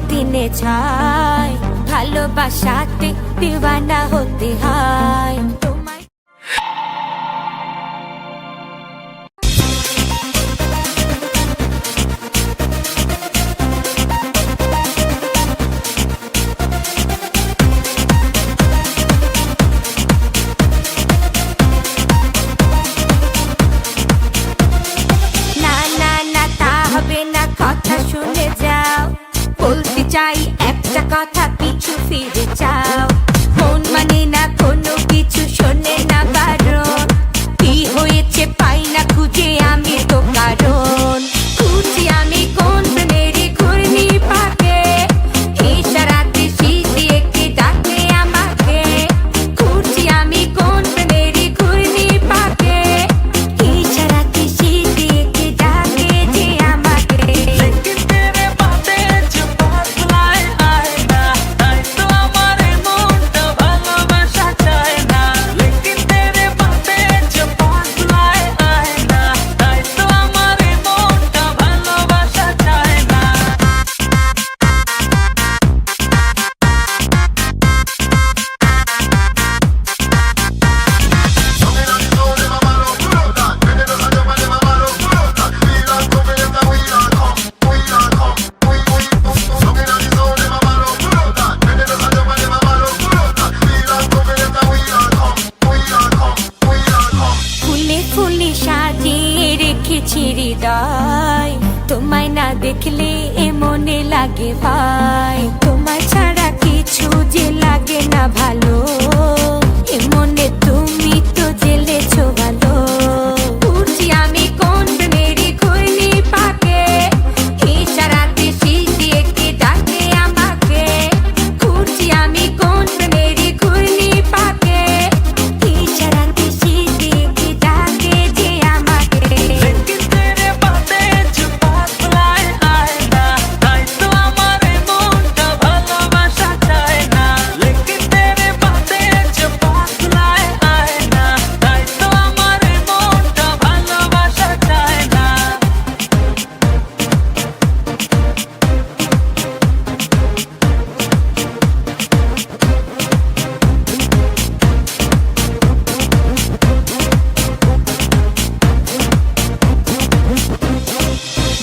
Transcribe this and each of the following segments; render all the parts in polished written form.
দিনে ছাই, ভালোবাসাতে দিওয়ানা হতে হয় তোমায়। না না না, তা হবে না, কথা শুনে যাও। বলতে চাই একটা কথা, পিছু ফিরে যাও। মন মানে না কোনো কিছু, শোনে না বারণ। কি হয়েছে পাই না খুঁজে আমি তো কারণ। খুঁজি আমি কোন প্রেমেরই ঘূর্ণি পাকে, ইশারাতে শীতে একে ডাকে আমাকে। খুঁজি আমি কোন প্রেমেরই ঘূর্ণি পাকে, ইশারাতে শীতে একে ডাকে যে আমাকে। সাজিয়ে রেখেছি হৃদয়, তোমায় না দেখলে এ মনে লাগে ভাই। তোমায় ছাড়া কিছু যে লাগে না ভালো, এ মনে তুমি তো জেলেছো ভালো। খুঁজি আমি কোন প্রেমেরই ঘূর্ণি পাকে, ইশারাতে শীতে একে ডাকে আমাকে। খুঁজি আমি কোন প্রেমেরই ঘূর্ণি পাকে, ইশারাতে শীতে একে ডাকে যে আমাকে।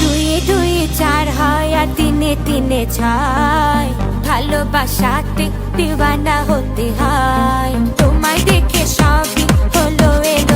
দুয়ে দুয়ে চার হয় আর তিনে তিনে ছাই, ভালোবাসাতে দিওয়ানা হতে হয়। তোমায় দেখে সবই হলো এলো